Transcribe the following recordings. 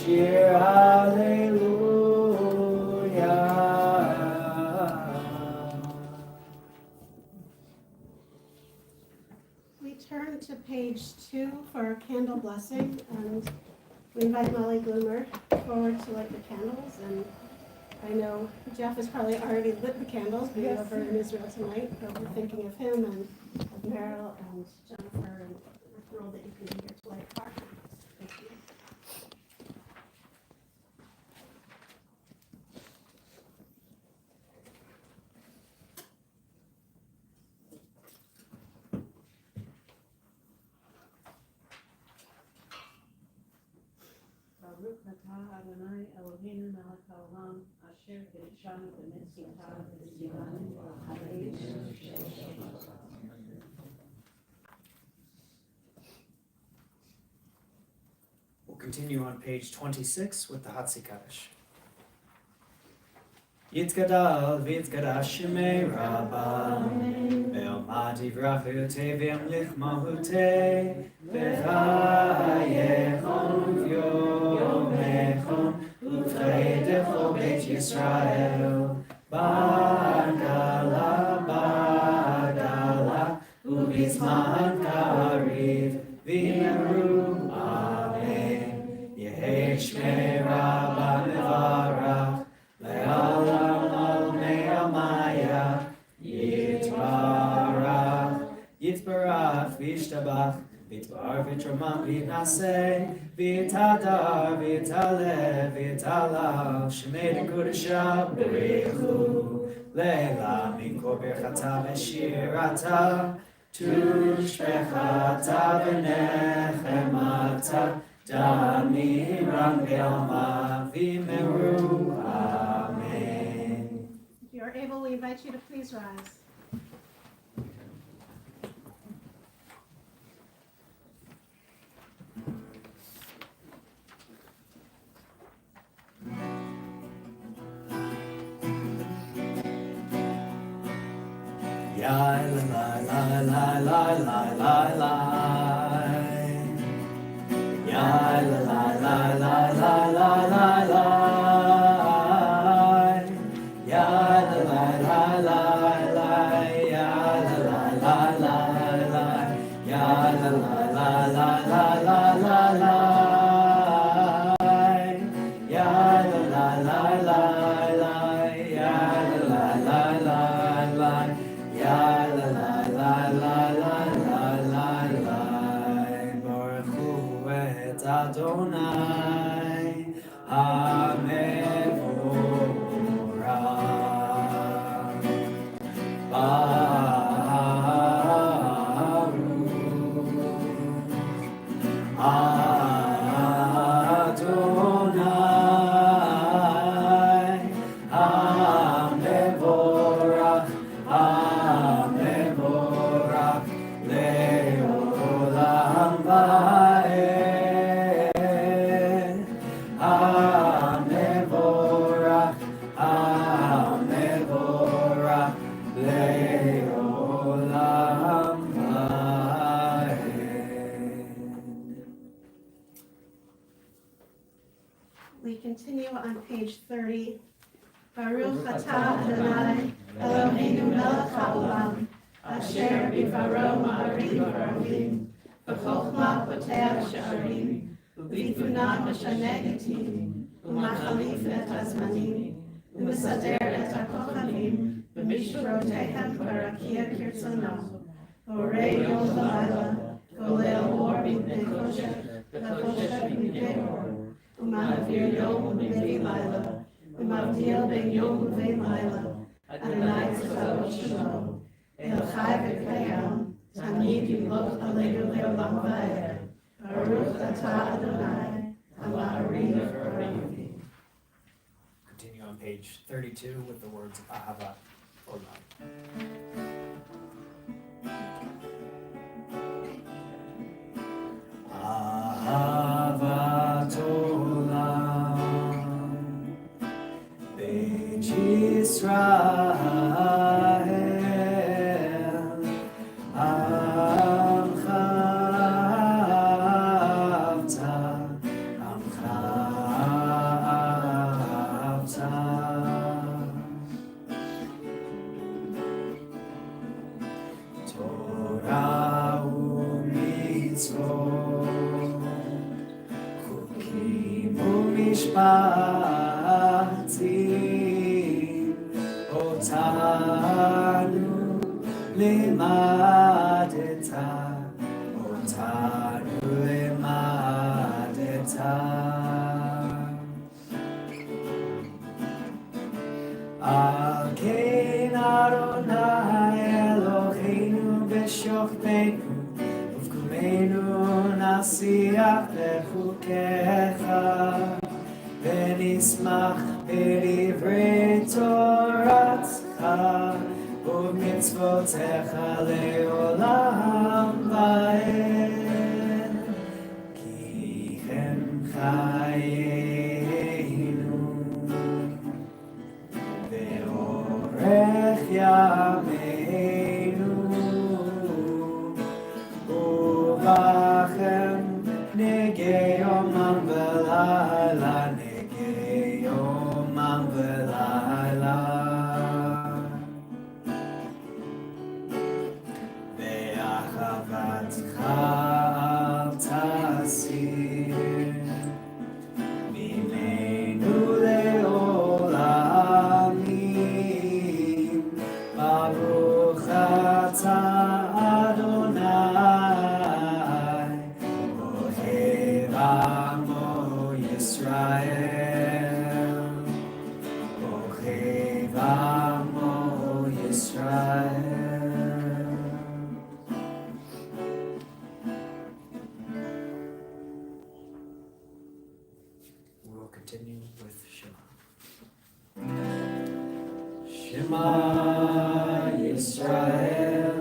Shir Hallelujah. We turn to page 2 for our candle blessing, and we invite Molly Gloomer forward to light the candles. And I know Jeff has probably already lit the candles being over in Israel tonight, but we're thinking of him and of Meryl and Jennifer, and we're thrilled that you can be here to light our candles. Thank you. Baruch atah Adonai Eloheinu melech haolam asher kiddushanu b'mitzvotav v'tzivanu ha'leis. We'll continue on page 26 with the Hatzi Kaddish. Yitzgadal v'yitzgadash shemei Rabba Be'omad yivrachu tevim lichmahutei V'chayechon v'yomechon Uv'chedecho beit Yisrael Ba'gala ba'gala U'bizman kariv v'yimeru Amen Yehei shmei Rabba mevarach Le'olam almei amaya Yitbarach Yitbarach v'yishtabach V'yitbar v'yitramam v'yitnaseh V'yitadar v'yitaleh v'yitalal Shemei d'kudesha b'richu Leila minkor birchata v'shirata Tushbechata v'nechemata Damiram v'alma v'meru Amen. If you are able, we invite you to please rise. Ya la la la la la la la. Ya la la la la la la la la. Ya la la la la la. Ya la la la la la. Ya la la la la la la la la. Ya la la la la la. Ya la la la la. Ya la la la la la la la la. Baruch Hu et Adonai HaMevorach. Baruch Adonai HaMevorach. HaMevorach le'olam va'ed. HaMevorach, HaMevorach le'olam va'ed. We continue on page 30. Baruch atah Adonai Eloheinu melech haolam asher bivaro ma'arim v'aravim v'chokhmah poteach sha'arim u'bitfunah mashane etim u'machalif et hazmanim u'mesader et hakochavim v'mishrotehem barakia kirtzono borei yom v'layla golel or mipnei koshech v'koshech mipnei or u'ma'avir yom u'mivri layla Umavdil ben yom uvein layla, Adonai tzavot shelo, El chai v'kayam, Tamid yimloch aleinu le'olam va'ed, Baruch atah Adonai, Ha'ma'arim v'aravim. Continue on page 32 with the words of Ahava Olam. Ahavat Olam Beit Yisrael Amcha Avta Amcha קימו משפטים אותנו לימדת על כן אדוני אלוהינו בשוכבנו ובקומנו נשיח בחוקיך ונשמח בדברי תורתך ובמצוותיך לעולם ועד כי הם חיינו ואורך ימינו ובכם נגה יומם ולילה ואחוותך אל תסיר ממנו לעולמים ברוך אתה אדוני אוהב עמו ישראל אוהב עמו ישראל. We'll continue with Shema. Shema Yisrael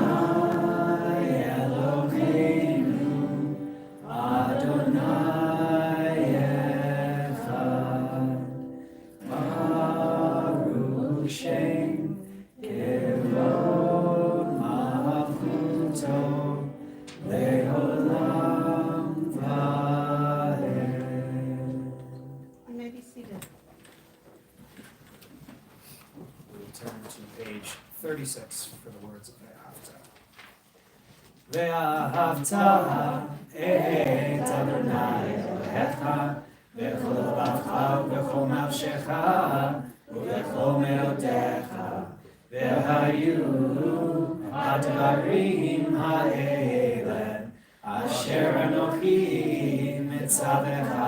Adonai Eloheinu Adonai Echad Baruch Shem Kevod Malchuto Leolam Vaed. You may be seated. We'll turn to page 36 for the words of Ve'ahavta et Adonai Elohecha b'chol levacha u'b'chol nafshecha u'b'chol me'odecha ve'hayu ha'dvarim ha'ele asher anochi mitzavecha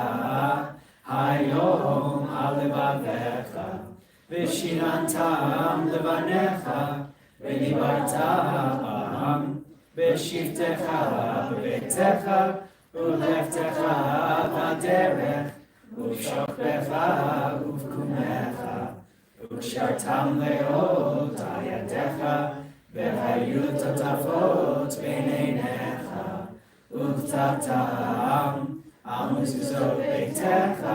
hayom al levavecha v'shinantam levanecha v'dibarta b'am בשבתך בביתך ולכתך בדרך ובשוכבך ובקומך וקשרתם לאות על ידיך והיו תותפות בין עיניך וכתבתם על מזוזות ביתך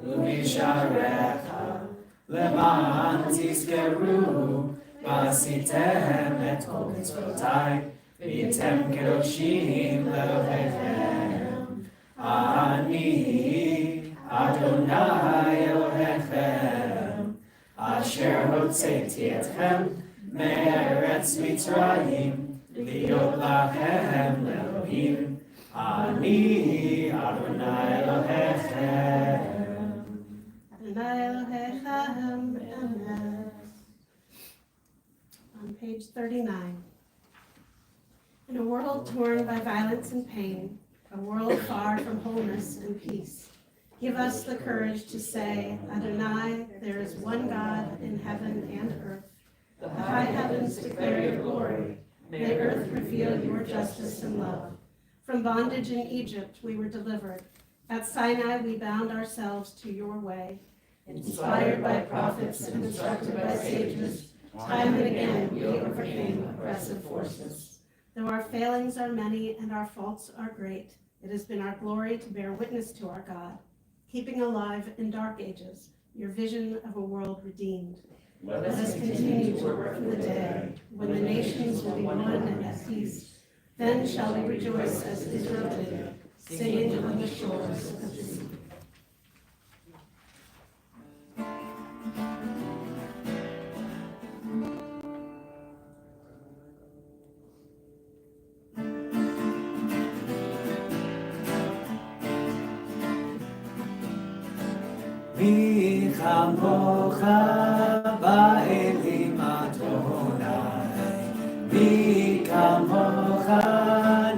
ובשעריך למען תזכרו ועשיתם את כל מצוותיי והייתם קדושים לאלוהיכם. אני אדוני אלוהיכם אשר הוצאתי אתכם מארץ מצרים להיות לכם לאלוהים. אני אדוני אלוהיכם. Adonai Elohechem Emes. On page 39. In a world torn by violence and pain, a world far from wholeness and peace, give us the courage to say, Adonai, there is one God in heaven and earth. The high heavens declare your glory. May earth reveal your justice and love. From bondage in Egypt we were delivered. At Sinai we bound ourselves to your way. Inspired by prophets and instructed by sages, time and again we overcame oppressive forces. Though our failings are many and our faults are great, it has been our glory to bear witness to our God, keeping alive in dark ages your vision of a world redeemed. Let us continue to work in the day when the nations will be one and at peace. Then shall we rejoice as Israel did, singing on the shores of the sea. מי כמוך באלים אדוני, מי כמוך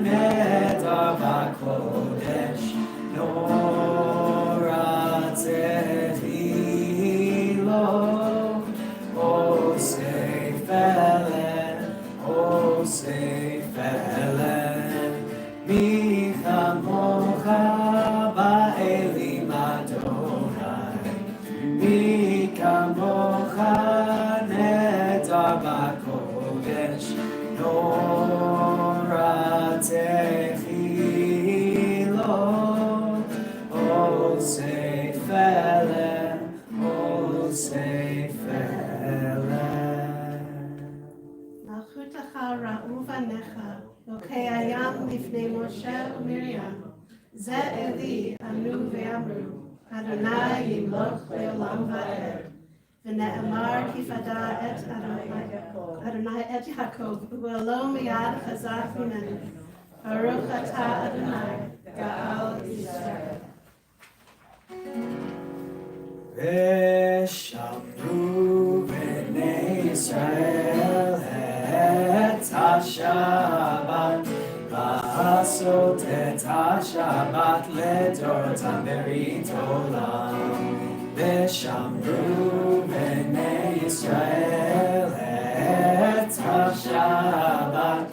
נדר בקודש, נורא תהילו, עושה פלא, עושה פלא, מי כמוך באלים אדוני, מי כמוך נדר בקודש, נורא תהילו, עושה פלא, עושה פלא. מלכותך ראו בניך, אלוקי הים לפני משה ומרים. זה אלי ענו ואמרו, אדוני ימלוך לעולם ועד. ונאמר כי פדה את אדוני את יעקב, ובעלו מיד חזק ממנו. ברוך אתה אדוני, גאל ישראל. ושמרו בני ישראל את השבת, לעשות את השבת לדורותם ברית עולם. ושמרו בני ישראל את השבת,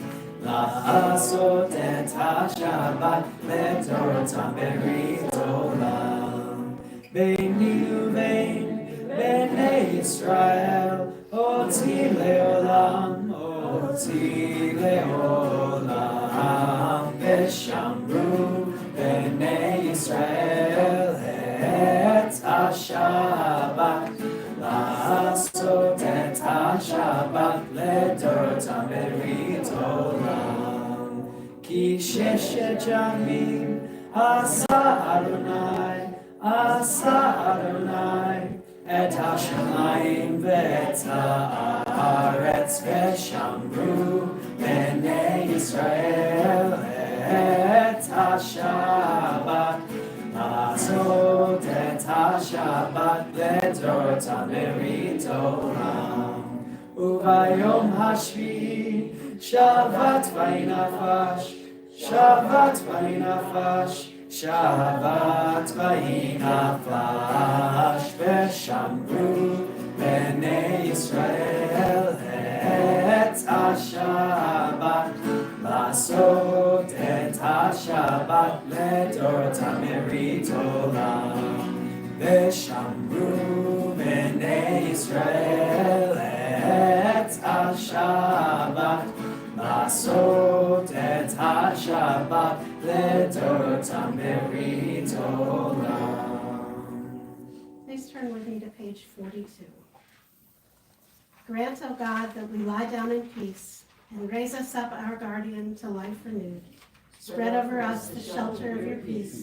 לעשות את השבת לדורותם ברית עולם. ביני ובין בני ישראל אותי לעולם, אותי לעולם. ושמרו בני ישראל את השבת, לעשות את השבת לדורותם ברית עולם. כי ששת ימים עשה אדוני, עשה אדוני את השמיים ואת הארץ. ושמרו בני ישראל את השבת, לעשות את השבת לדורותם ברית עולם. וביום השביעי שבת ויהי נפש, שבת ויהי נפש, שבת ויהי נפש. ושמרו בני ישראל את השבת, לעשות את השבת לדורותם ברית עולם. ושמרו בני ישראל את השבת, לעשות את השבת לדורותם ברית עולם. Please turn with me to page 42. Grant, O God, that we lie down in peace, and raise us up our guardian to life renewed. Spread over us the shelter of your peace.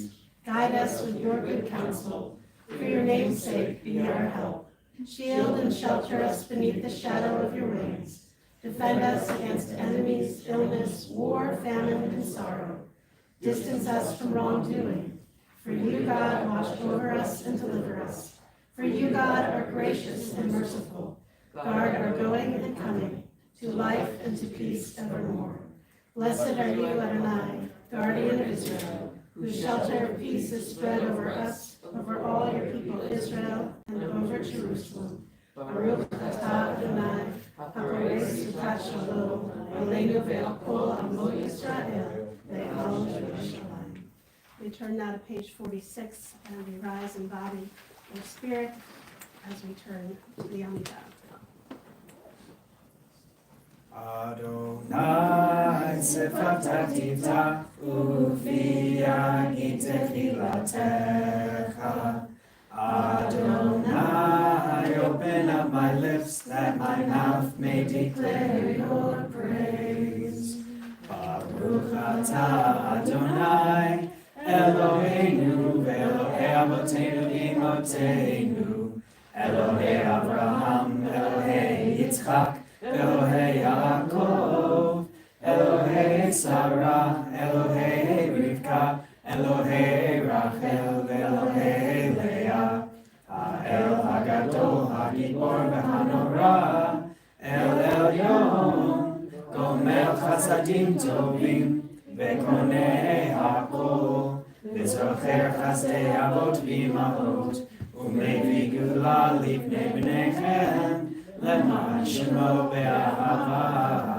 Guide us with your good counsel. For your name's sake, be our help. Shield and shelter us beneath the shadow of your wings. Defend us against enemies, illness, war, famine, and sorrow. Distance us from wrongdoing. For you, God, watch over us and deliver us. For you, God, are gracious and merciful. Guard our going and coming, to life and to peace evermore. Blessed are you, Adonai, guardian of Israel, whose shelter of peace is spread over us, over all your people Israel, and over Jerusalem. Baruch atah Adonai, haporei sukat shalom, aleinu ve'al kol amo Yisrael, ve'al Yerushalayim. We turn now to page 46, and we rise in body and spirit as we turn to the Amidah. Adonai sefata tifta ufia gitefilatecha. Adonai, open up my lips that my mouth may declare your praise. Baruch atah Adonai, Eloheinu ve'Elohei Avotenu Imotenu, Elohei Avraham, Elohei Yitzchak, Elohei Yaakov, Elohei Sarah, Elohei Rivka, Elohei Rachel, Elohei Leah, הגיבור והנורא, אל עליון, גומל חסדים טובים, וקונה הכל, וזוכר חסדי אבות ואמהות, ומביא גאולה לפני בניכם, למען שמו באהבה.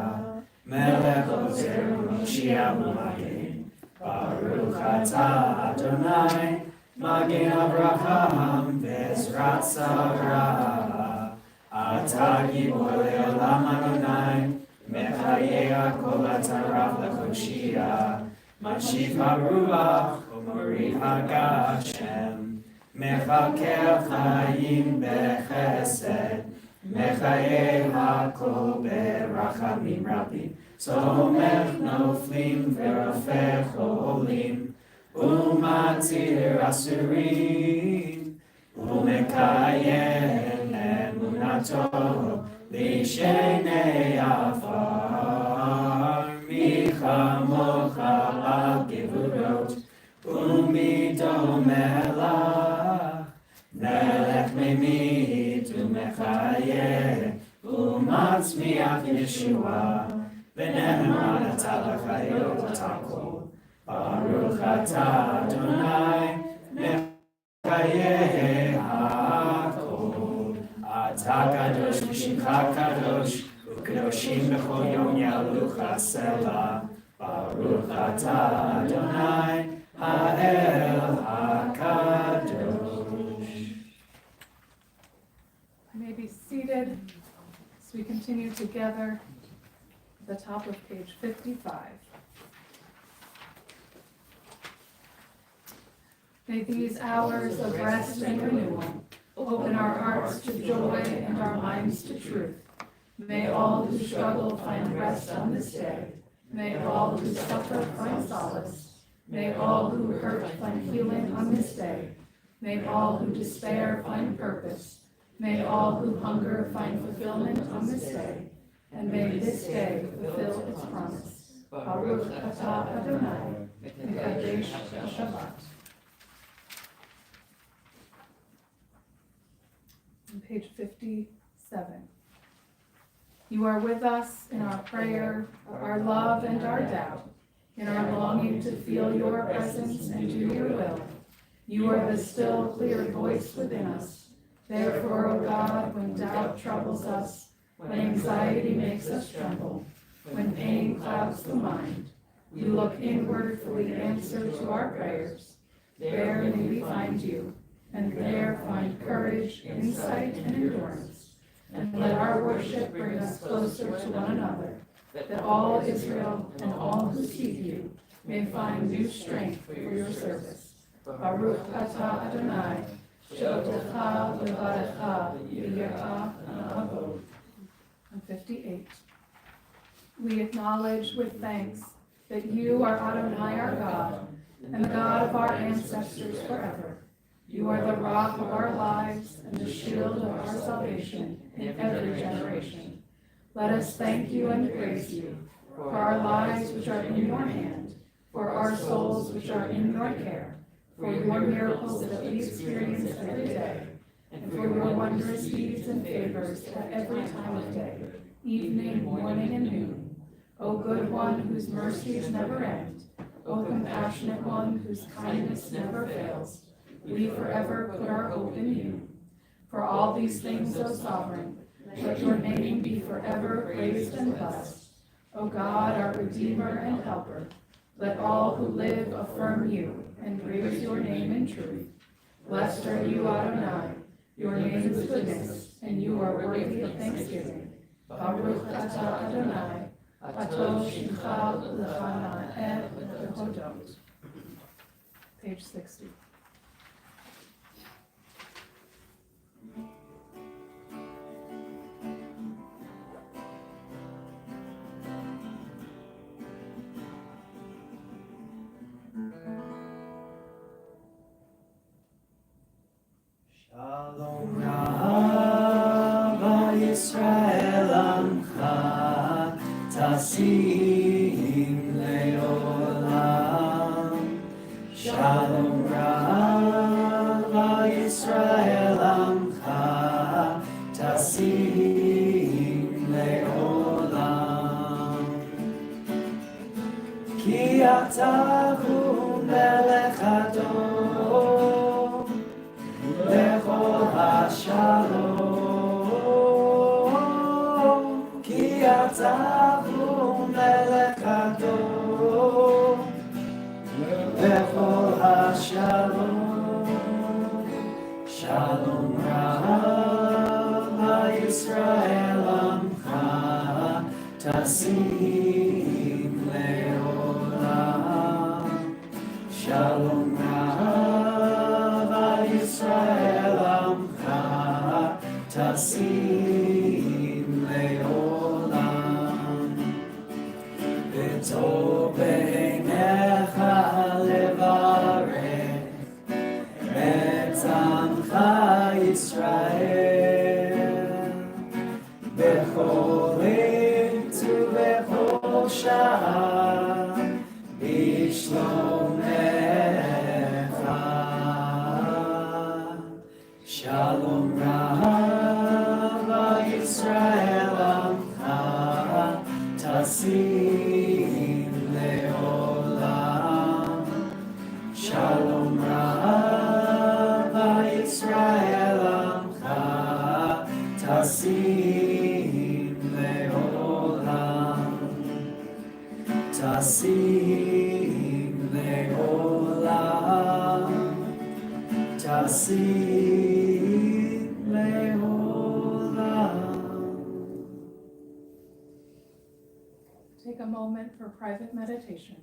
מלך עוזר ומושיע ומגן, ברוך אתה אדוני, מגן אברהם ועזרת שרה. אתה גיבור לעולם אדוני, מחיי הכל אתה רב להושיע, משיב הרוח ומוריד הגשם, מחכה חיים בחסד, מחיי הכל ברחמים רבים, צומח נופלים ורופא חולים, ומתיר אסורים, ומקיים אמונתו לשני עפר. מי כמוך על גבורות, ומי דומה לך, מלך ממית ומחיה, ומצמיח ישועה, ונאמן אתה לחיות הכל. ברוך אתה אדוני, מחיי הכל. אתה קדוש ושמך קדוש, וקדושים בכל יום יעלוך סלה. ברוך אתה אדוני, האל הקדוש. May be seated as we continue together at the top of page 55. May these hours of rest and renewal open our hearts to joy and our minds to truth. May all who struggle find rest on this day. May all who suffer find solace. May all who hurt find healing on this day. May all who despair find purpose. May all who hunger find fulfillment on this day. And may this day fulfill its promise. Baruch atah Adonai, Mekadesh Shabbat. On page 57. You are with us in our prayer, our love and our doubt, in our longing to feel your presence and do your will. You are the still, clear voice within us. Therefore, O God, when doubt troubles us, when anxiety makes us tremble, when pain clouds the mind, you look inward for the answer to our prayers. There may we find you, and there find courage, insight, and endurance. And let our worship bring us closer to one another, that all Israel and all who seek you may find new strength for your service. Baruch atah Adonai, she'otecha levarecha v'yirah v'na'avod. On 58. We acknowledge with thanks that you are Adonai our God, and the God of our ancestors forever. You are the rock of our lives and the shield of our salvation in every generation. Let us thank you and praise you for our lives which are in your hand, for our souls which are in your care, for your miracles that we experience every day, and for your wondrous deeds and favors at every time of day, evening, morning, and noon. O good one whose mercies never end, O compassionate one whose kindness never fails, we forever put our hope in you. For all these things, O sovereign, let your name be forever praised and blessed. O God, our Redeemer and Helper, let all who live affirm you and praise your name in truth. Blessed are you, Adonai, your name is goodness, and you are worthy of thanksgiving. Baruch atah Adonai, ato shimcha l'chana'eh v'hodot. Page 60. Shalom Rabba Yisrael Amcha Tasim Leolam. Shalom Rabba Yisrael Amcha אתה הוא מלך אדום לכל השלום, כי אתה הוא מלך אדום לכל השלום. שלום רב ישראל עמך תשים לעולם. שלום רב ישראל עמך תשים לעולם. וטוב בעיניך לברך את עמך ישראל בכל עת ובכל שעה בשלומך. שלום רב ישראל עמך תשים לעולם. שלום רב ישראל עמך תשים לעולם. תשים לעולם. תשים לעולם. Take a moment for private meditation.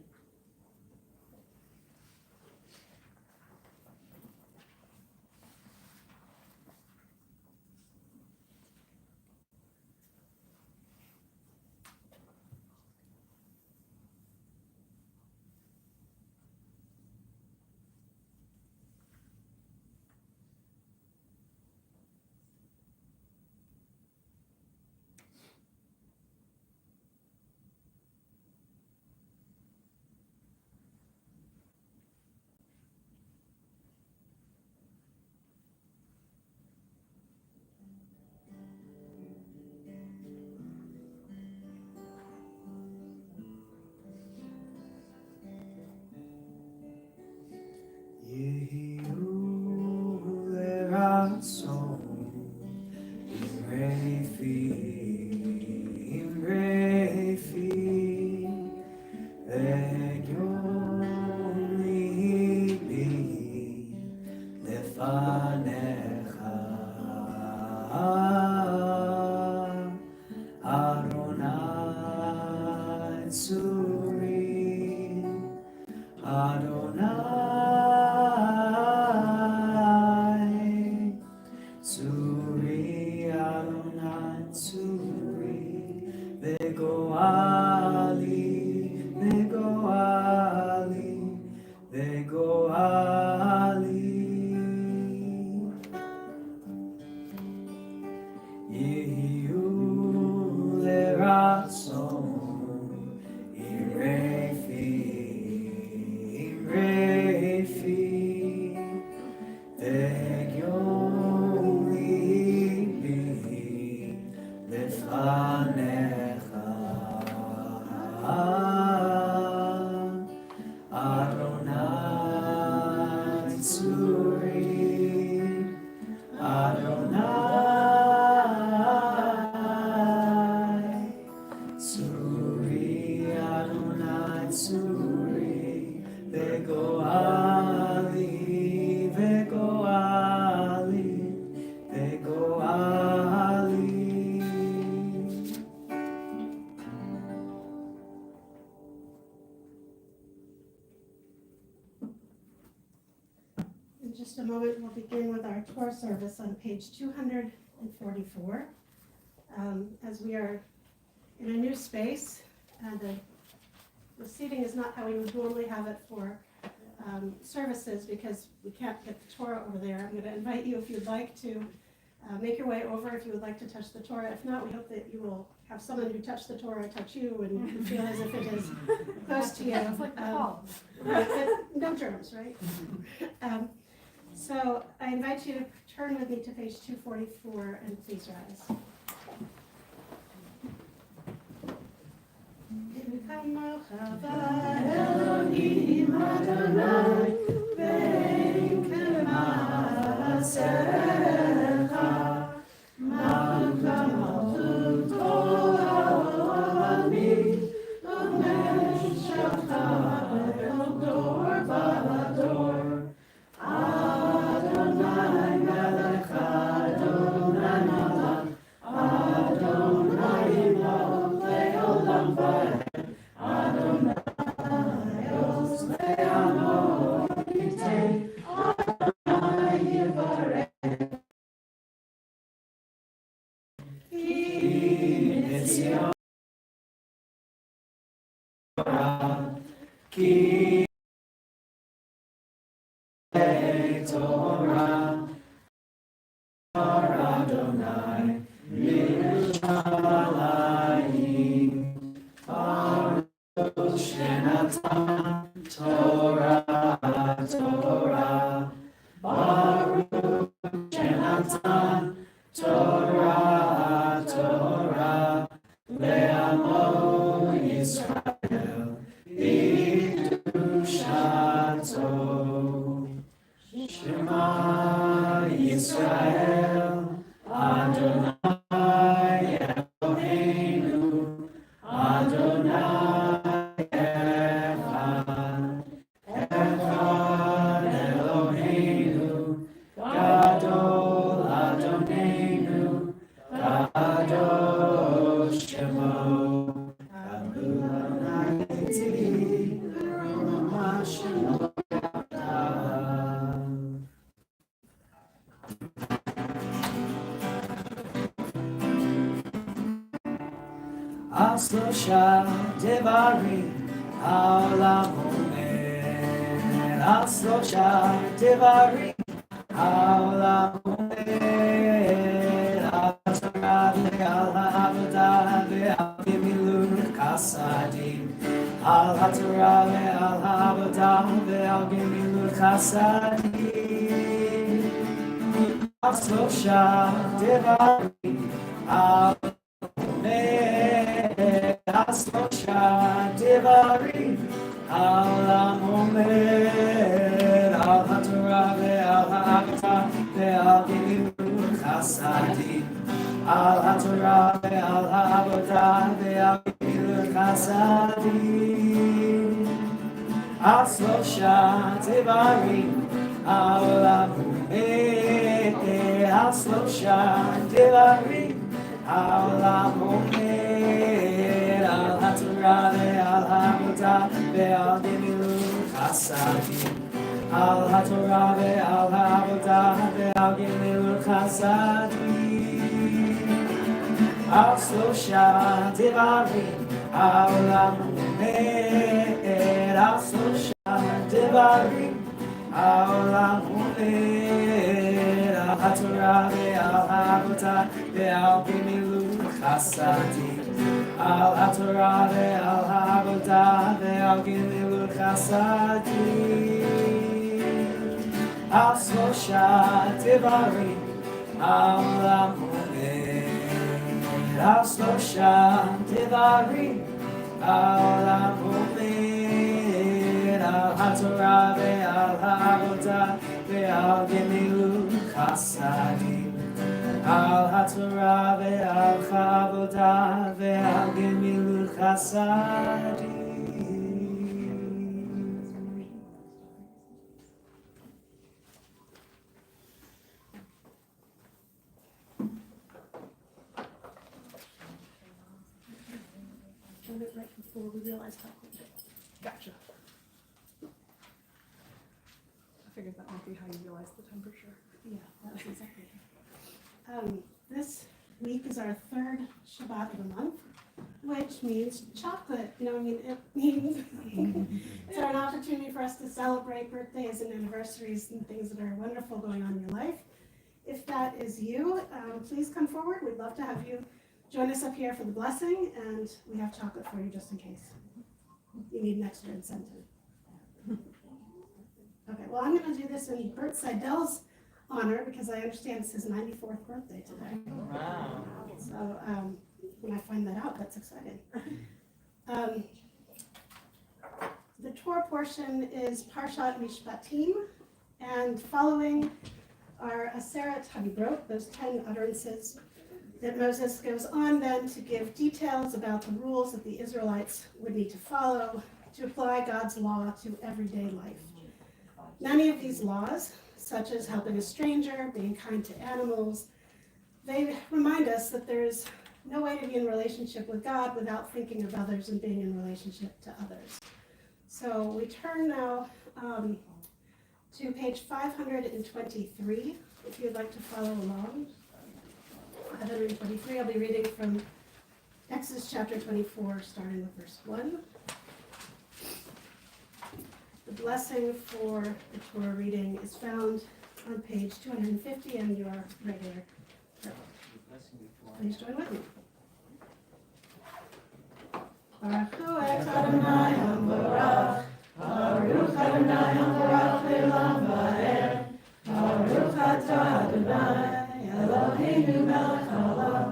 In just a moment, we'll begin with our Torah service on page 244. As we are in a new space, the seating is not how we would normally have it for services because we can't get the Torah over there. I'm going to invite you, if you'd like to make your way over, if you would like to touch the Torah. If not, we hope that you will have someone who touched the Torah touch you and you feel as if it is close to you. It's like the hall. No germs, right? So I invite you to turn with me to page 244 and please rise. Elohim Adonai, V'Elokim Ma'asecha, Malka Malchut Olamid, U'Meshachcha El Dor V'Dor. Adonai Melech Adonai Malach, Adonai Imlach Le'olam Va'ed, Adonai Oz Le'amo Yitei, Adonai Yivarech Ki Mitzyon Torah, Ki Torah, Adonai Yerushalayim, Baruch Shenatan Torah, Torah, Baruch Shenatan Torah, Torah, Le'amo Yisrael, B'Kedushato. Shema Yisrael, Adonai Eloheinu, Adonai Echad, Echad Eloheinu, Gadol Adonenu, Kadosh Shemo, Adonai Tzidkenu Shemo. Asosha Devarim Haolam Omer, Asosha Devarim Haolam Omer, Al Torah ve'al ha'avodah ve'al gemilut chasadim, Al Torah ve'al ha'avodah ve'al gemilut chasadim, Asosha Devarim Haolam Asosha Devarim Haolam Omer, Al HaTorah ve'al ha'avodah ve'al gemilut chasadim, Al HaTorah ve'al ha'avodah ve'al gemilut chasadim, Asosha Devarim Haolam Omer, Asosha Devarim Haolam Omer, Al HaTorah ve'al ha'avodah ve'al gemilut chasadim, Al HaTorah ve'al ha'avodah ve'al gemilut chasadim, Asosha Devarim Haolam Omer, Asosha Devarim Haolam Omer, Al HaTorah ve'al ha'avodah ve'al gemilut chasadim, Al HaTorah ve'al ha'avodah ve'al gemilut chasadim, Asosha Devarim Haolam Omer, Asosha Devarim Haolam Omer, Al HaTorah ve'al ha'avodah ve'al gemilut chasadim, Al HaTorah ve'al ha'avodah ve'al gemilut chasadim. Right before we realize how quick. Gotcha. I figured that might be how you realize the temperature. Yeah, that's exactly. This week is our third Shabbat of the month, which means chocolate. You know, I mean, it means it's an opportunity for us to celebrate birthdays and anniversaries and things that are wonderful going on in your life. If that is you, please come forward. We'd love to have you join us up here for the blessing, and we have chocolate for you just in case you need an extra incentive. Okay, well, I'm going to do this in Bert Seidel's honor because I understand it's his 94th birthday today. Wow. So when I find that out, that's exciting. Um, the Torah portion is Parshat Mishpatim, and following are Aseret Hadibrot, those 10 utterances that Moses goes on then to give details about the rules that the Israelites would need to follow to apply God's law to everyday life. Many of these laws, such as helping a stranger, being kind to animals, they remind us that there's no way to be in relationship with God without thinking of others and being in relationship to others. So we turn now to page 523, if you'd like to follow along. 523, I'll be reading from Exodus chapter 24, starting with verse 1. The blessing for the Torah reading is found on page 250 in your regular journal. Please join with me. Baruch Hu et Adonai HaMorach, Baruch Adonai HaMorach Le'olam Va'ed, Baruch Atah Adonai Eloheinu melech haolam,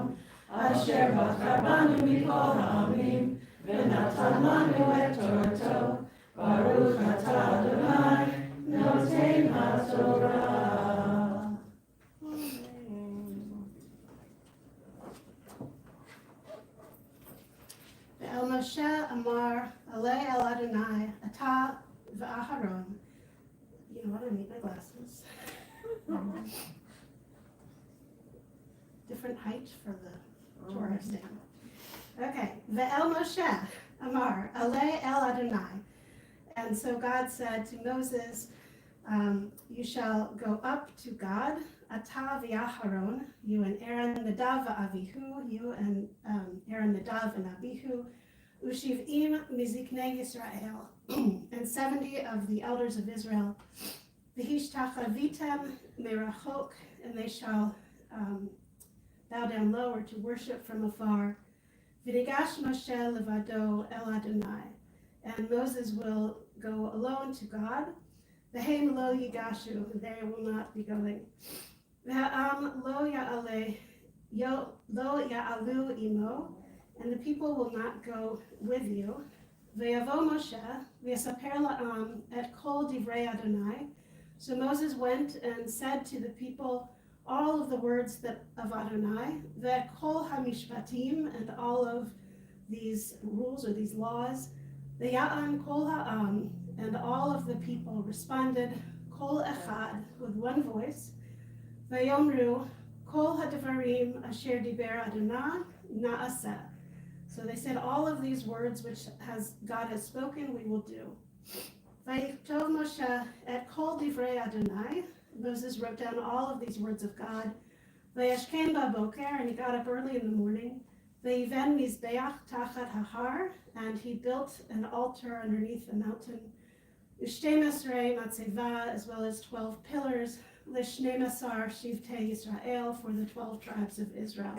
asher bachar banu mikol ha'amim, v'natan lanu et Torato, Baruch Atah Adonai noten haTorah. Ve'el Moshe Amar Alei El Adonai Atah v'Aharon. You know what, I need my glasses. Different height for the Torah stand. Okay, Ve'el Moshe Amar Alei El Adonai. And so God said to Moses, you shall go up to God, Atah v'Aharon, you and Aaron, Nadav v'Avihu, you and Aaron, Nadav and Abihu, Ushiv'im miziknei Yisrael, and 70 of the elders of Israel, V'hishtachavitem merachok, and they shall bow down low or to worship from afar, V'nigash Moshe levado el Adonai, and Moses will go alone to God, V'heim lo yigashu, they will not be going. V'ha'am lo ya'alu imo, and the people will not go with you. V'yavo Moshe, v'yasaper la'am et kol divrei Adonai. So Moses went and said to the people all of the words of Adonai, v'et kol hamishpatim, and all of these rules or these laws. V'ya'an kol ha'am, and all of the people responded, kol echad, with one voice. V'yomru, kol ha'devarim asher diber Adonai na'aseh. So they said, all of these words which God has spoken, we will do. V'yiktov Moshe et kol divrei Adonai. Moses wrote down all of these words of God. V'yashken ba'boker, and he got up early in the morning. V'yiven mizbeach tachat hahar, and he built an altar underneath the mountain. U'shtei mesrei matzeva, as well as 12 pillars. L'shnei masar shivtei Yisrael, for the 12 tribes of Israel.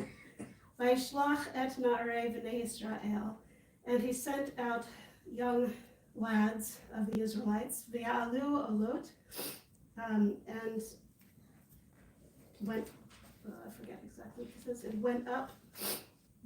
Vayishlach et na'arei v'nei Yisrael, and he sent out young lads of the Israelites, v'ya'alu olot, and went, I forget exactly what it says, it went up,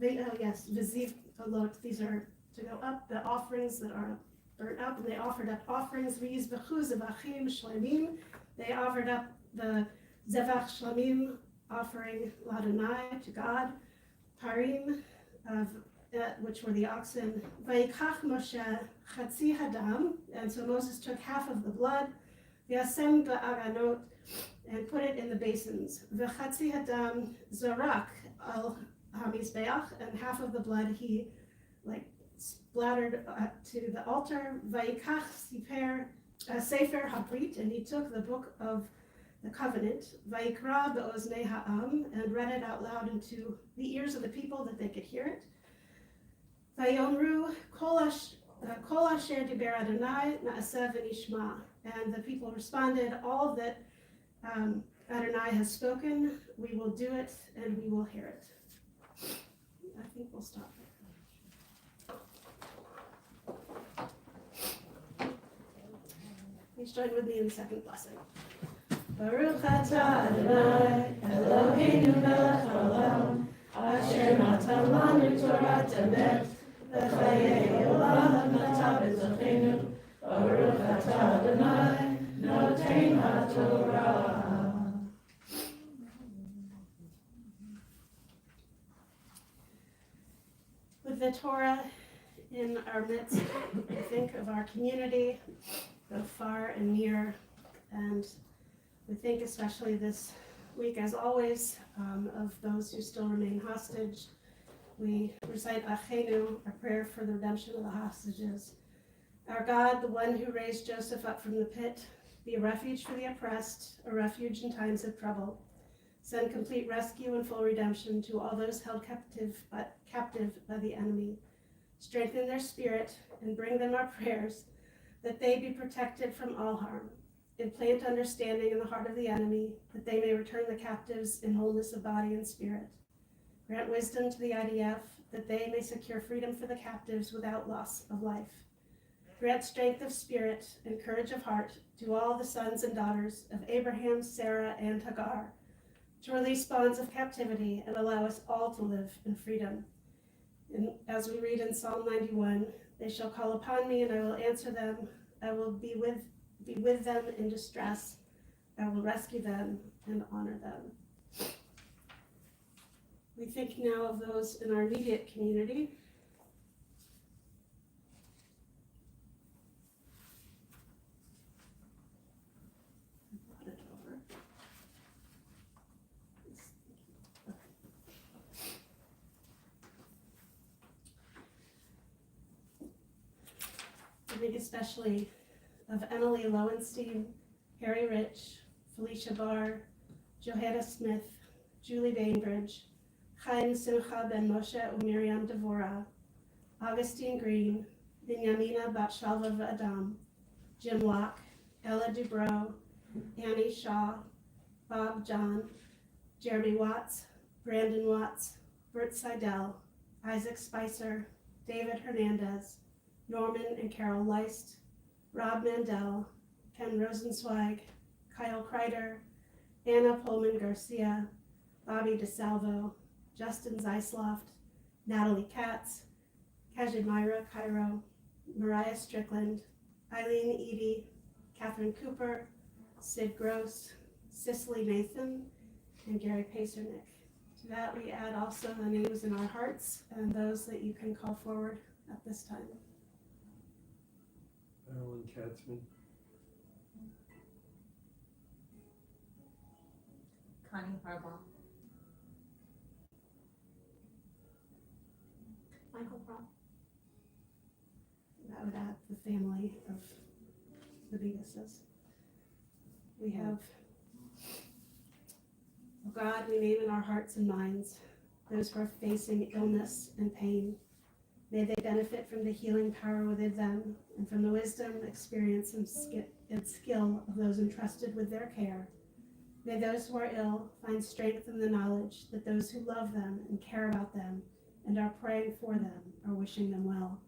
v'ziv olot, these are to go up, the offerings that are burnt up, and they offered up offerings, v'yizbechu zevachim shlemim, they offered up the zevach shlemim, offering l'Adonai, to God, parim, which were the oxen, vayikach Moshe chatzi hadam, and so Moses took half of the blood, v'yasem ba'aranot, and put it in the basins, v'chatzi hadam zorak al hamizbeach, and half of the blood he splattered to the altar, vayikach sefer habrit, and he took the book of the covenant, vayikra be'oznei ha'am, and read it out loud into the ears of the people that they could hear it. Vayomru kol asher diber Adonai na'aseh v'nishma, and the people responded, all that Adonai has spoken, we will do it and we will hear it. I think we'll stop there. Please join with me in the second blessing. Baruch atah Adonai Eloheinu melech haolam, asher natan lanu Torat emet, B'chayei olam nata b'zochenu, Baruch atah Adonai, noten haTorah. With the Torah in our midst, we think of our community, both far and near, and we think especially this week, as always, of those who still remain hostage. We recite Achenu, our prayer for the redemption of the hostages. Our God, the one who raised Joseph up from the pit, be a refuge for the oppressed, a refuge in times of trouble. Send complete rescue and full redemption to all those held captive by the enemy. Strengthen their spirit and bring them our prayers, that they be protected from all harm. Implant understanding in the heart of the enemy, that they may return the captives in wholeness of body and spirit. Grant wisdom to the IDF, that they may secure freedom for the captives without loss of life. Grant strength of spirit and courage of heart to all the sons and daughters of Abraham, Sarah, and Hagar, to release bonds of captivity and allow us all to live in freedom. And as we read in Psalm 91, they shall call upon me and I will answer them. I will be with them in distress. I will rescue them and honor them. We think now of those in our immediate community. I brought it over. I think especially of Emily Lowenstein, Harry Rich, Felicia Barr, Johanna Smith, Julie Bainbridge, Chaim Simcha ben Moshe Miriam Devora, Augustine Green, Binyamina Bat Shalva V'Adam, Jim Locke, Ella Dubrow, Annie Shaw, Bob John, Jeremy Watts, Brandon Watts, Bert Seidel, Isaac Spicer, David Hernandez, Norman and Carol Leist, Rob Mandel, Ken Rosenzweig, Kyle Kreider, Anna Pullman Garcia, Bobby DeSalvo, Justin Zeisloft, Natalie Katz, Kajimira Cairo, Mariah Strickland, Eileen Edie, Catherine Cooper, Sid Gross, Cicely Nathan, and Gary Pacernick. To that we add also the names in our hearts and those that you can call forward at this time. Marilyn Katzman, Connie Harbaugh, Michael Prop. That would add the family of the Beavises. We have, oh God, we name in our hearts and minds those who are facing illness and pain. May they benefit from the healing power within them and from the wisdom, experience, and skill of those entrusted with their care. May those who are ill find strength in the knowledge that those who love them and care about them and are praying for them are wishing them well.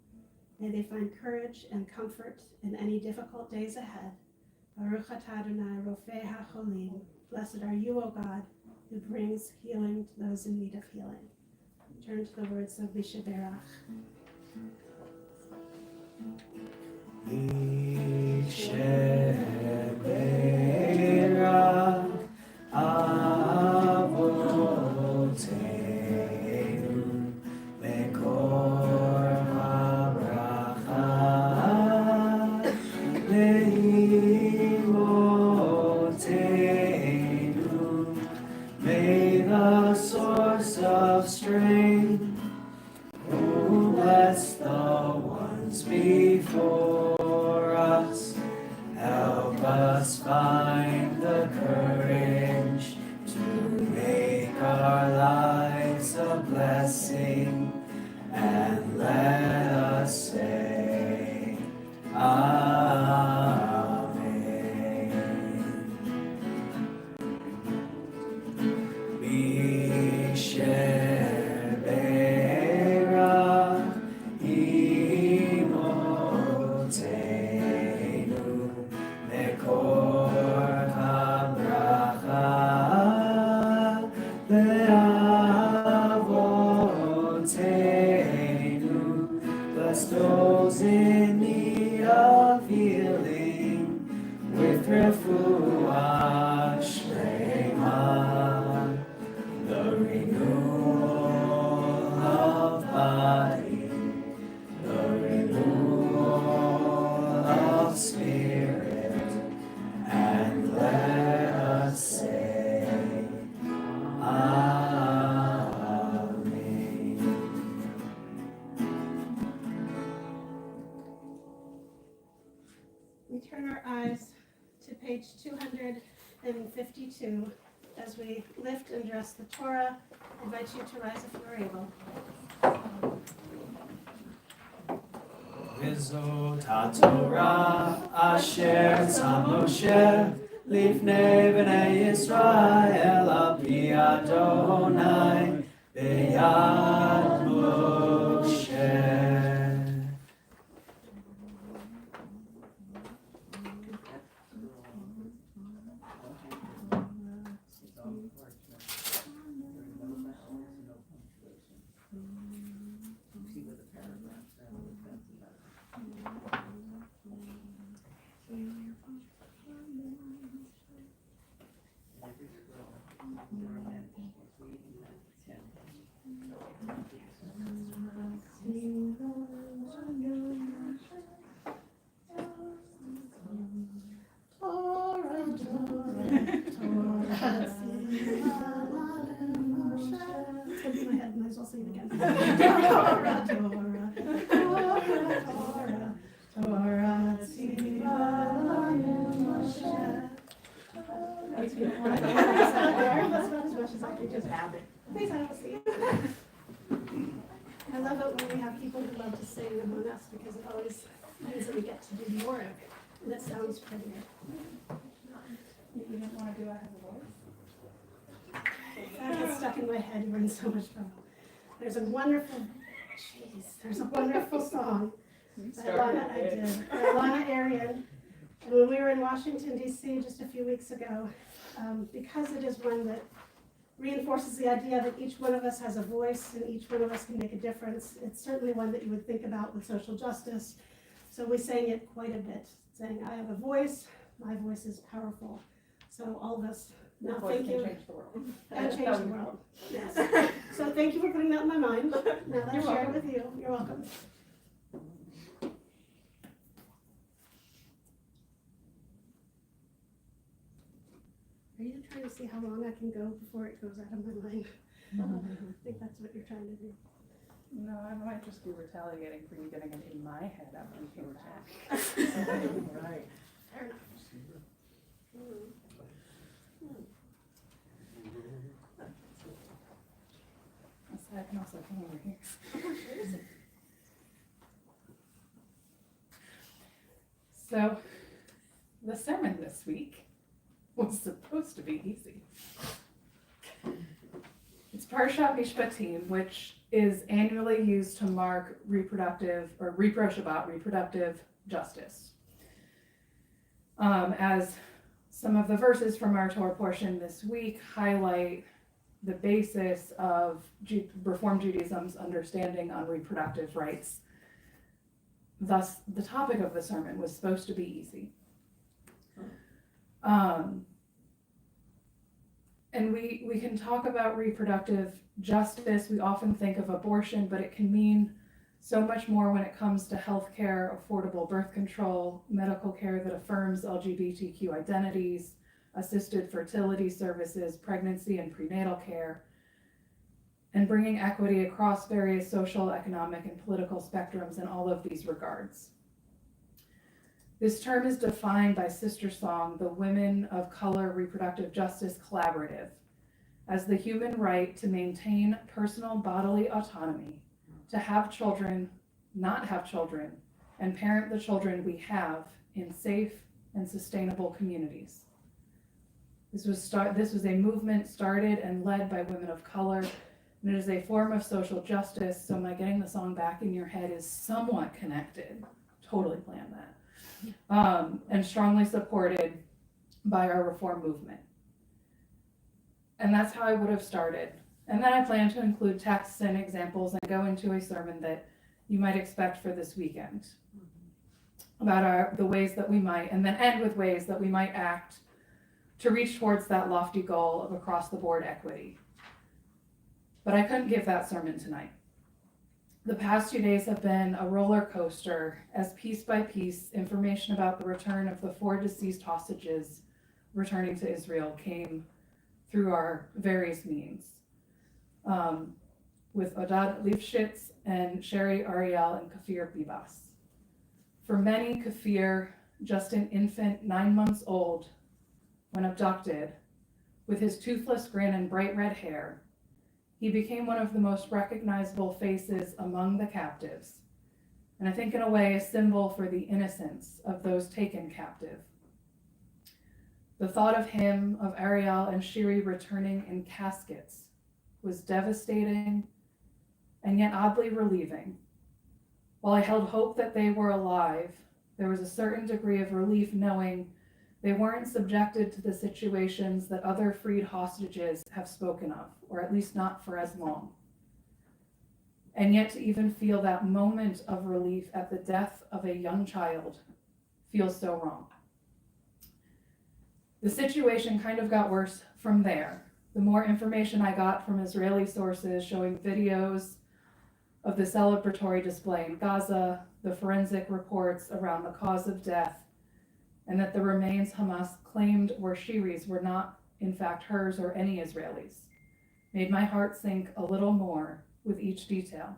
May they find courage and comfort in any difficult days ahead. Baruch atah Adonai Rofei HaCholim. Blessed are you, O God, who brings healing to those in need of healing. Turn to the words of Vishaberach. Vishaberach Avoteinu Mekor HaBracha Leimotenu. May the source of strength who bless the ones before us, help in 52, as we lift and dress the Torah, I invite you to rise if you are able. V'zot haTorah asher tzam Moshe lifnei b'nei Yisrael al pi Adonai b'yad Moshe. I love it when we have people who love to sing among us because it always means that we get to do more of it, and it sounds prettier. You didn't want to do I Have a Voice? That gets stuck in my head, you're in so much trouble. There's a wonderful song by Lana Arian. And when we were in Washington, D.C. just a few weeks ago, because it is one that reinforces the idea that each one of us has a voice and each one of us can make a difference, it's certainly one that you would think about with social justice. So we sang it quite a bit, saying, I have a voice, my voice is powerful. So all of us, now thank you. Change the world. And change the world. Yes. So thank you for putting that in my mind. Now that I share it with you, you're welcome. Are you trying to see how long I can go before it goes out of my mind? I think that's what you're trying to do. No, I might just be retaliating for you getting it in my head after you came back. Right. Fair enough. I can also come over here. So, the sermon this week was supposed to be easy. It's Parshat Mishpatim, which is annually used to mark reproductive justice. As some of the verses from our Torah portion this week highlight the basis of Reform Judaism's understanding on reproductive rights. Thus, the topic of the sermon was supposed to be easy. And we can talk about reproductive justice. We often think of abortion, but it can mean so much more when it comes to healthcare, affordable birth control, medical care that affirms LGBTQ identities, assisted fertility services, pregnancy and prenatal care, and bringing equity across various social, economic, and political spectrums in all of these regards. This term is defined by Sister Song, the Women of Color Reproductive Justice Collaborative, as the human right to maintain personal bodily autonomy, to have children, not have children, and parent the children we have in safe and sustainable communities. This was a movement started and led by women of color, and it is a form of social justice, so my getting the song back in your head is somewhat connected. Totally planned that. And strongly supported by our reform movement. And that's how I would have started. And then I plan to include texts and examples and go into a sermon that you might expect for this weekend about the ways that we might, and then end with ways that we might act to reach towards that lofty goal of across-the-board equity. But I couldn't give that sermon tonight. The past 2 days have been a roller coaster as piece by piece information about the return of the 4 deceased hostages returning to Israel came through our various means. With Odad Lifshitz and Sherry Ariel and Kafir Bibas. For many, Kafir, just an infant 9 months old when abducted, with his toothless grin and bright red hair, he became one of the most recognizable faces among the captives, and I think in a way a symbol for the innocence of those taken captive. The thought of him, of Ariel and Shiri returning in caskets was devastating and yet oddly relieving. While I held hope that they were alive, there was a certain degree of relief knowing they weren't subjected to the situations that other freed hostages have spoken of, or at least not for as long. And yet to even feel that moment of relief at the death of a young child feels so wrong. The situation kind of got worse from there. The more information I got from Israeli sources showing videos of the celebratory display in Gaza, the forensic reports around the cause of death, and that the remains Hamas claimed were Shiri's were not, in fact, hers or any Israelis, made my heart sink a little more with each detail.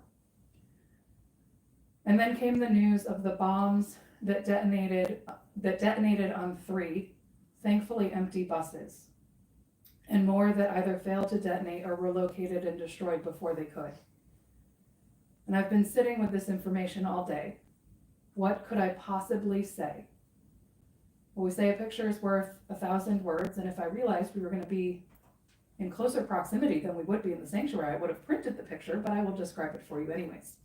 And then came the news of the bombs that detonated on 3, thankfully empty buses, and more that either failed to detonate or were located and destroyed before they could. And I've been sitting with this information all day. What could I possibly say? Well, we say a picture is worth 1,000 words, and if I realized we were going to be in closer proximity than we would be in the sanctuary, I would have printed the picture, but I will describe it for you anyways.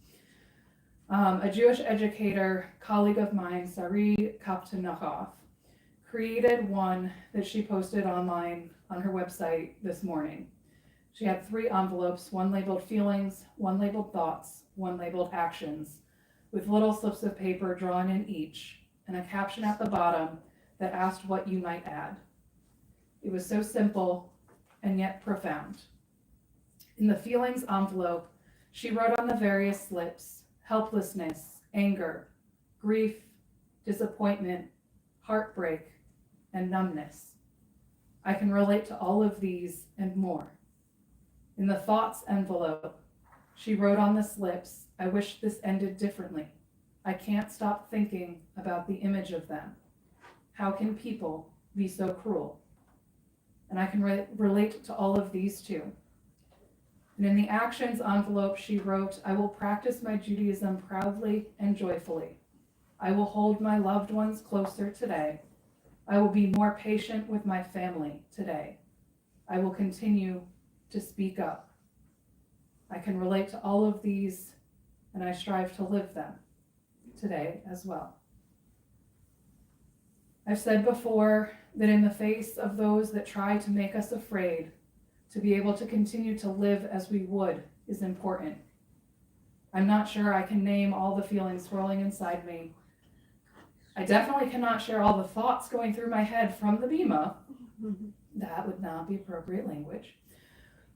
A Jewish educator, colleague of mine, Sari Kaptanakov, created one that she posted online on her website this morning. She had 3 envelopes, one labeled feelings, one labeled thoughts, one labeled actions, with little slips of paper drawn in each, and a caption at the bottom that asked what you might add. It was so simple and yet profound. In the feelings envelope, she wrote on the various slips helplessness, anger, grief, disappointment, heartbreak, and numbness. I can relate to all of these and more. In the thoughts envelope, she wrote on the slips, I wish this ended differently. I can't stop thinking about the image of them. How can people be so cruel? And I can relate to all of these too. And in the actions envelope, she wrote, I will practice my Judaism proudly and joyfully. I will hold my loved ones closer today. I will be more patient with my family today. I will continue to speak up. I can relate to all of these, and I strive to live them today as well. I've said before that in the face of those that try to make us afraid, to be able to continue to live as we would is important. I'm not sure I can name all the feelings swirling inside me. I definitely cannot share all the thoughts going through my head from the bima. That would not be appropriate language.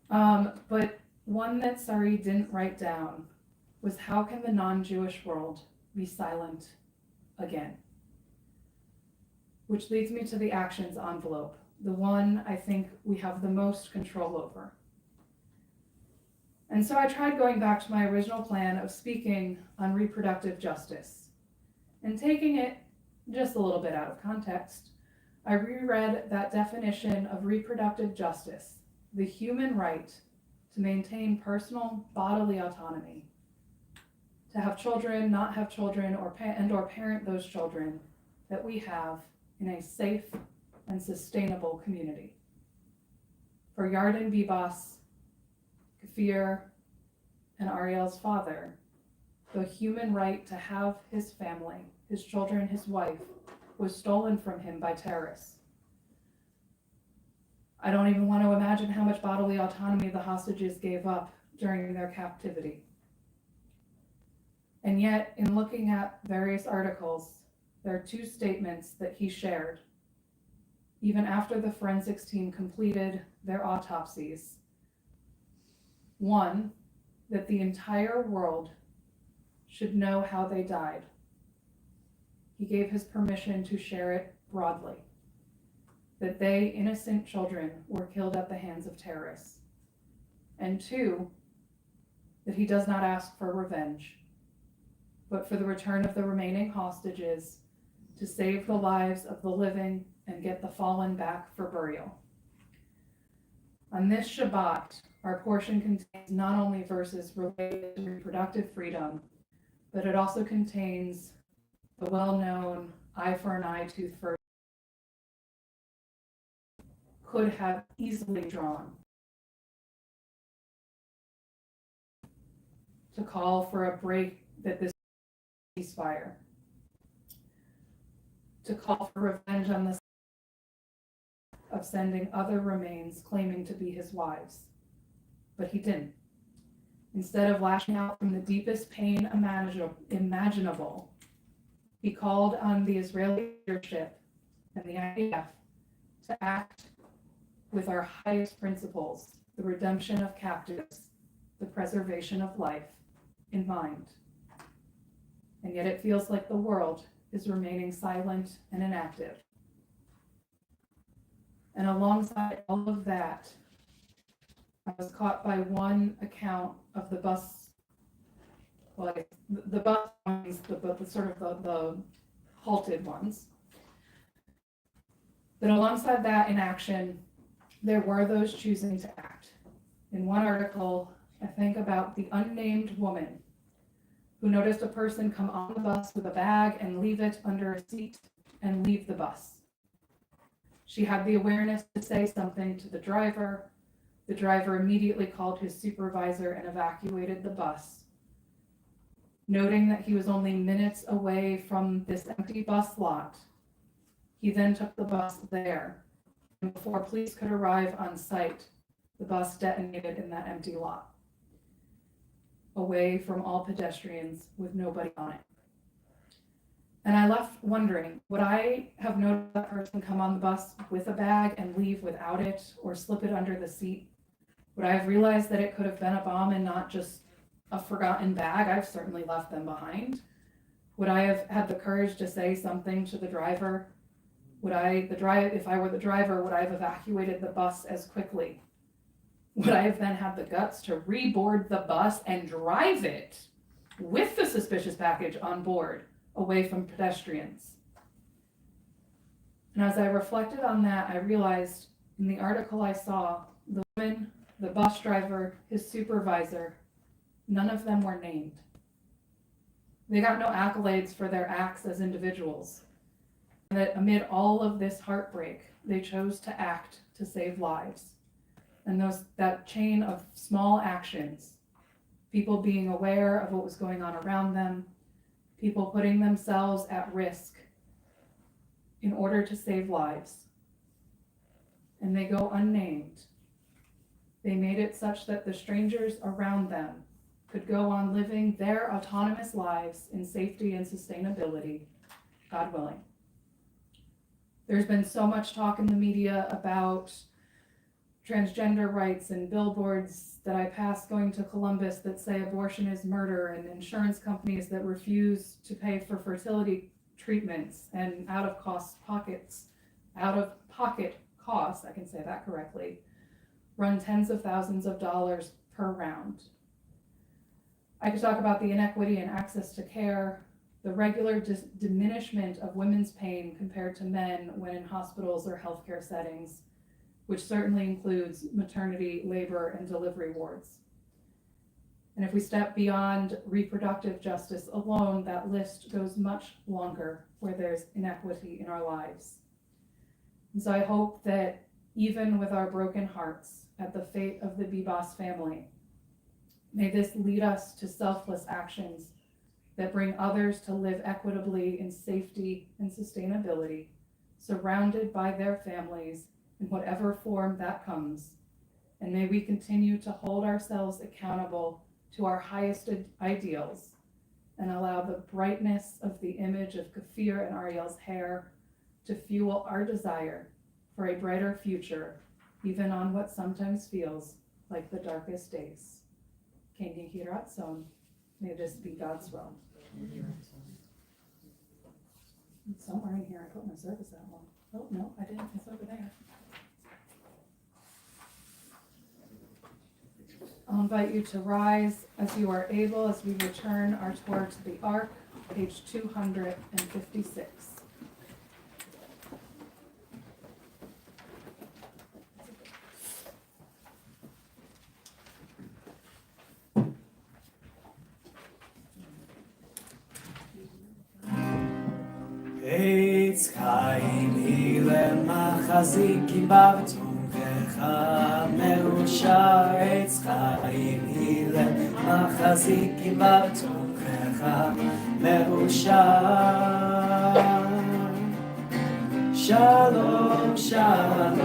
But one that Sari didn't write down was how can the non-Jewish world be silent again? Which leads me to the actions envelope, the one I think we have the most control over. And so I tried going back to my original plan of speaking on reproductive justice. And taking it just a little bit out of context, I reread that definition of reproductive justice, the human right to maintain personal bodily autonomy, to have children, not have children, or parent those children that we have in a safe and sustainable community. For Yarden Bibas, Kfir, and Ariel's father, the human right to have his family, his children, his wife, was stolen from him by terrorists. I don't even want to imagine how much bodily autonomy the hostages gave up during their captivity. And yet, in looking at various articles, there are 2 statements that he shared, even after the forensics team completed their autopsies. One, that the entire world should know how they died. He gave his permission to share it broadly, that they, innocent children, were killed at the hands of terrorists. And 2, that he does not ask for revenge, but for the return of the remaining hostages to save the lives of the living and get the fallen back for burial. On this Shabbat, our portion contains not only verses related to reproductive freedom, but it also contains the well-known eye for an eye, tooth for a tooth could have easily drawn to call for a break that this ceasefire, to call for revenge on the of sending other remains claiming to be his wives. But he didn't. Instead of lashing out from the deepest pain imaginable, he called on the Israeli leadership and the IDF to act with our highest principles, the redemption of captives, the preservation of life, in mind. And yet it feels like the world is remaining silent and inactive. And alongside all of that, I was caught by one account of the bus, like the bus ones, the sort of the halted ones. But alongside that inaction, there were those choosing to act. In one article, I think about the unnamed woman who noticed a person come on the bus with a bag and leave it under a seat and leave the bus. She had the awareness to say something to the driver. The driver immediately called his supervisor and evacuated the bus. Noting that he was only minutes away from this empty bus lot, he then took the bus there. And before police could arrive on site, the bus detonated in that empty lot, away from all pedestrians with nobody on it. And I left wondering, would I have noticed that person come on the bus with a bag and leave without it, or slip it under the seat? Would I have realized that it could have been a bomb and not just a forgotten bag? I've certainly left them behind. Would I have had the courage to say something to the driver? If I were the driver, would I have evacuated the bus as quickly? Would I have then had the guts to reboard the bus and drive it with the suspicious package on board, away from pedestrians? And as I reflected on that, I realized in the article I saw, the woman, the bus driver, his supervisor, none of them were named. They got no accolades for their acts as individuals. And that amid all of this heartbreak, they chose to act to save lives. And that chain of small actions, people being aware of what was going on around them, people putting themselves at risk in order to save lives. And they go unnamed. They made it such that the strangers around them could go on living their autonomous lives in safety and sustainability, God willing. There's been so much talk in the media about transgender rights and billboards that I pass going to Columbus that say abortion is murder, and insurance companies that refuse to pay for fertility treatments and out of pocket costs, I can say that correctly, run tens of thousands of dollars per round. I could talk about the inequity in access to care, the regular diminishment of women's pain compared to men when in hospitals or healthcare settings, which certainly includes maternity, labor, and delivery wards. And if we step beyond reproductive justice alone, that list goes much longer where there's inequity in our lives. And so I hope that even with our broken hearts at the fate of the Bibas family, may this lead us to selfless actions that bring others to live equitably in safety and sustainability, surrounded by their families in whatever form that comes. And may we continue to hold ourselves accountable to our highest ideals and allow the brightness of the image of Kafir and Ariel's hair to fuel our desire for a brighter future, even on what sometimes feels like the darkest days. Ken Yehi Ratzon, may this be God's will. It's somewhere in here, I put my service that long. Oh, no, I didn't, it's over there. I'll invite you to rise as you are able as we return our tour to the Ark, page 256. עץ חיים הלל מחזיקים בה ותומכך מאושר עץ חיים הלל מחזיקים בה ותומכך מאושר שלום שלום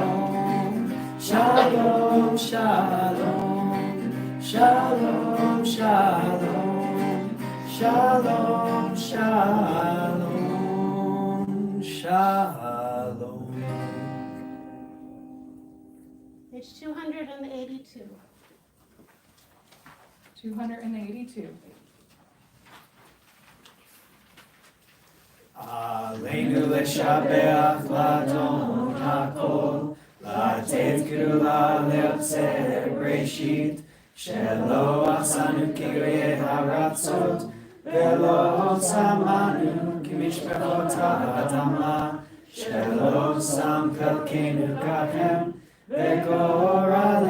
שלום שלום שלום שלום שלום שלום שלום. Page 282. 282. עלינו לשבח לאדון הכל, לתת גדולה ליוצר בראשית, שלא עשנו כגויי הארצות, ולא שמנו כמשפחות האדמה, שלא שם חלקנו כהם, וגורלנו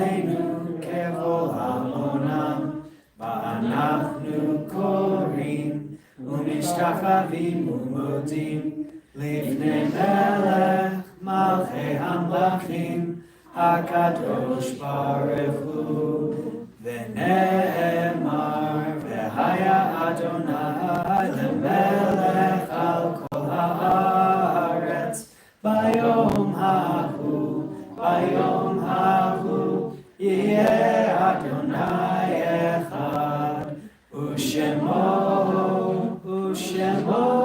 ככל המונם, ואנחנו קוראים ומשתחווים ומודים לפני מלך מלכי המלכים הקדוש ברוך הוא. ונאמר והיה אדוני למלך על כל הארץ ביום ההוא יהיה אדוני אחד ושמו אחד.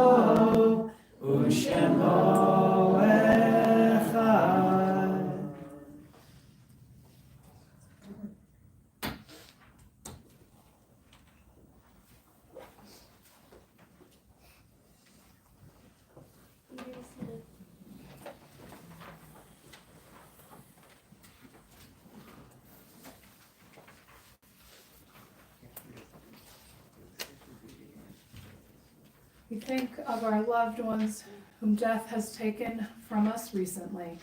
We think of our loved ones whom death has taken from us recently.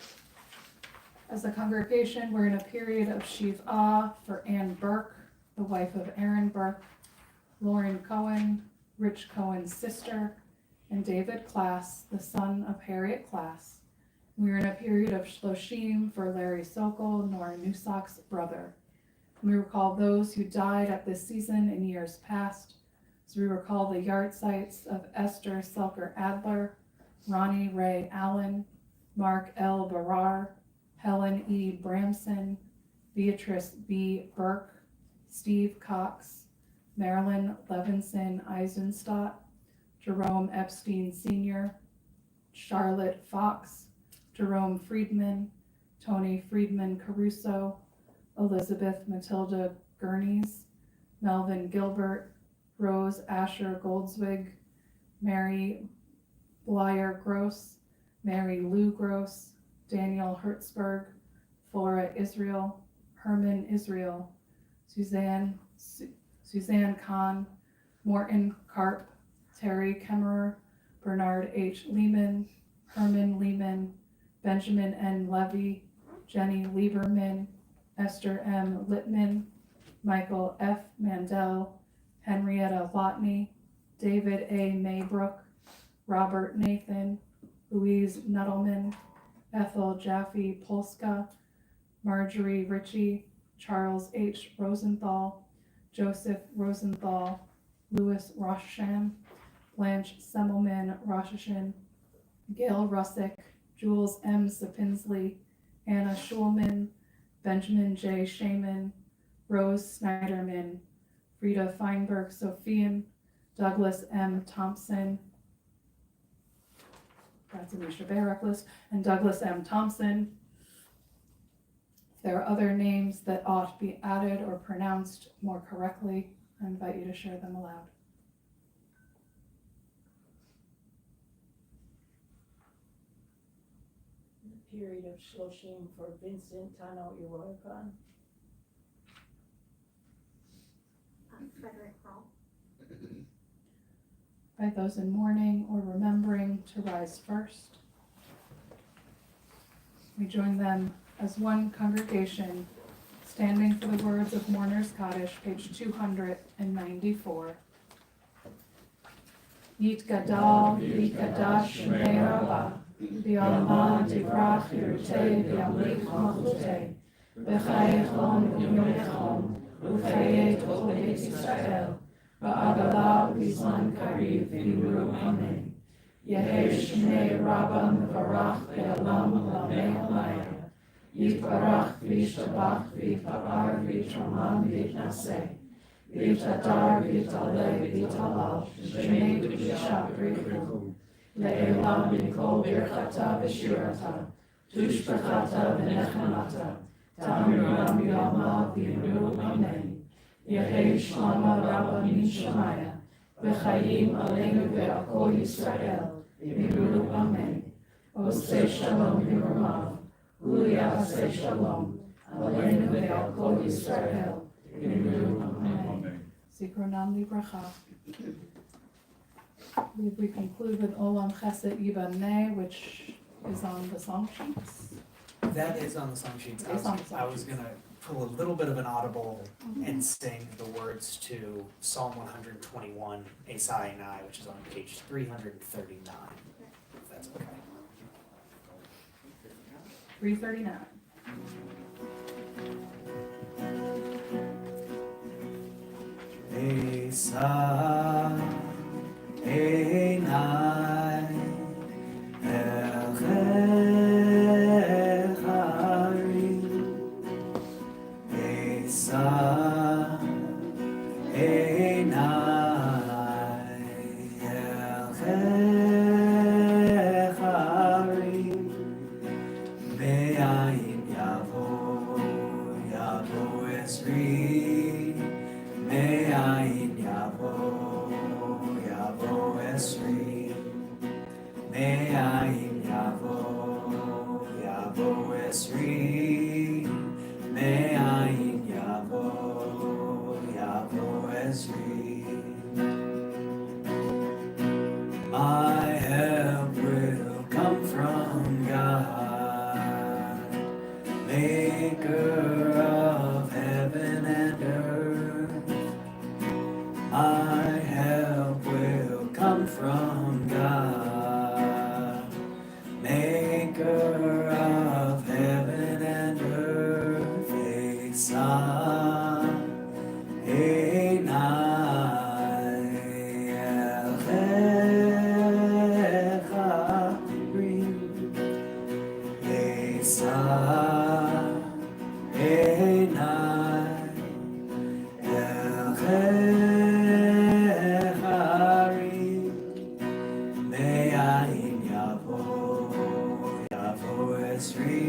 As a congregation, we're in a period of Shiv'ah for Ann Burke, the wife of Aaron Burke, Lauren Cohen, Rich Cohen's sister, and David Klass, the son of Harriet Klass. We're in a period of Shloshim for Larry Sokol, Nora Newsock's brother. We recall those who died at this season in years past. So we recall the yard sites of Esther Selker Adler, Ronnie Ray Allen, Mark L. Barrar, Helen E. Bramson, Beatrice B. Burke, Steve Cox, Marilyn Levinson Eisenstadt, Jerome Epstein Sr., Charlotte Fox, Jerome Friedman, Tony Friedman Caruso, Elizabeth Matilda Gurneys, Melvin Gilbert, Rose Asher Goldswig, Mary Blyer Gross, Mary Lou Gross, Daniel Hertzberg, Flora Israel, Herman Israel, Suzanne Kahn, Morton Karp, Terry Kemmerer, Bernard H. Lehman, Herman Lehman, Benjamin N. Levy, Jenny Lieberman, Esther M. Littman, Michael F. Mandel, Henrietta Lotney, David A. Maybrook, Robert Nathan, Louise Nuttleman, Ethel Jaffe Polska, Marjorie Ritchie, Charles H. Rosenthal, Joseph Rosenthal, Louis Rosham, Blanche Semmelman Roshashin, Gail Russick, Jules M. Sapinsley, Anna Schulman, Benjamin J. Shaman, Rose Snyderman, Frida Feinberg Sophian, Douglas M. Thompson, that's a Misha Barak list, and Douglas M. Thompson. If there are other names that ought to be added or pronounced more correctly, I invite you to share them aloud. The period of Shloshim for Vincent Tano Iroyakon. Frederick Kroll. By those in mourning or remembering to rise first. We join them as one congregation, standing for the words of Mourner's Kaddish, page 294. Yitgadal, Yitgadash, Shmei Rabbah, V'yalman tivrach yirtei v'yamlich malchutei. V'chayei chom v'yomei chom. V'chayei tol beit Yisrael. V'agala v'zman kariv v'yiru amen. Yehei shnei rabban v'varach v'yalam v'lamei halayah. Yitbarach v'yishtabach v'yitpa'ar v'yitraman v'yitnaseh. V'yitadar v'yitaleh v'yitalal. Shemei v'yishab v'yichru. Le'elam mikol birchata v'shirata. Tushbachata v'nechamata. Ta'amiram yama v'yiru amen. Yehei shlama rabba min shemaya. V'chayim aleinu ve'al kol Yisrael. V'yiru amen. Osei shalom v'yiramav. Uliyasei shalom. Aleinu ve'al kol Yisrael. V'yiru amen. Zikronam libracha. We conclude with Olam Chesed Yibaneh, which is on the song sheets. That is on the song sheets. It's on the song I was sheets. gonna pull a little bit of an audible and sing the words to Psalm 121, Esai and I, which is on page 339, if that's okay. 339. Esai, Einai, Echechari, Esai, Einai, Echechari, Me'ayin yavo, yavo esri, Me'ayin yavo, yavo esri, Me'ayin yavo, yavo esri, Me'ayin yavo, yavo esri. My help will come from God, Maker of heaven and earth. My help will come from God, Maker of heaven and earth. Esai, Einai, Echechari, Esai, Einai, Echechari, Me'ayin yavo, yavo esri,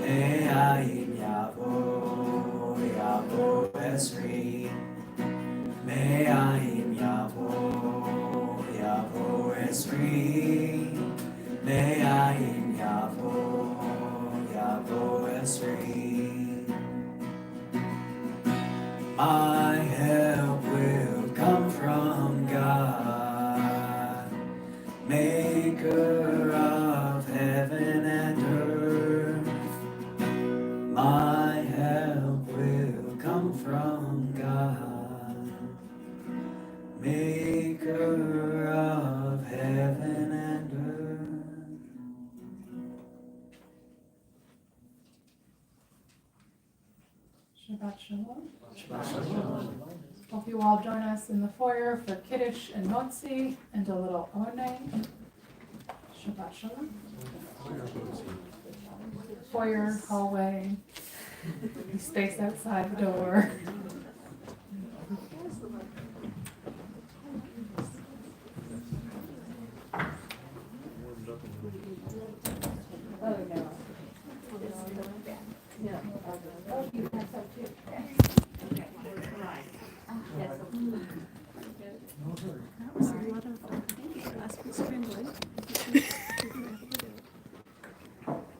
Me'ayin yavo, yavo esri, Me'ayin yavo, yavo esri, Me'ayin yavo, yavo esri. My help will come from God, Maker of heaven and earth. My help will come from God, Maker of heaven and earth. Shabbat Shalom. Shabbat shalom. Hope you all join us in the foyer for Kiddush and Motzi and a little Oneg. Shabbat Shalom. Foyer, hallway, space outside the door.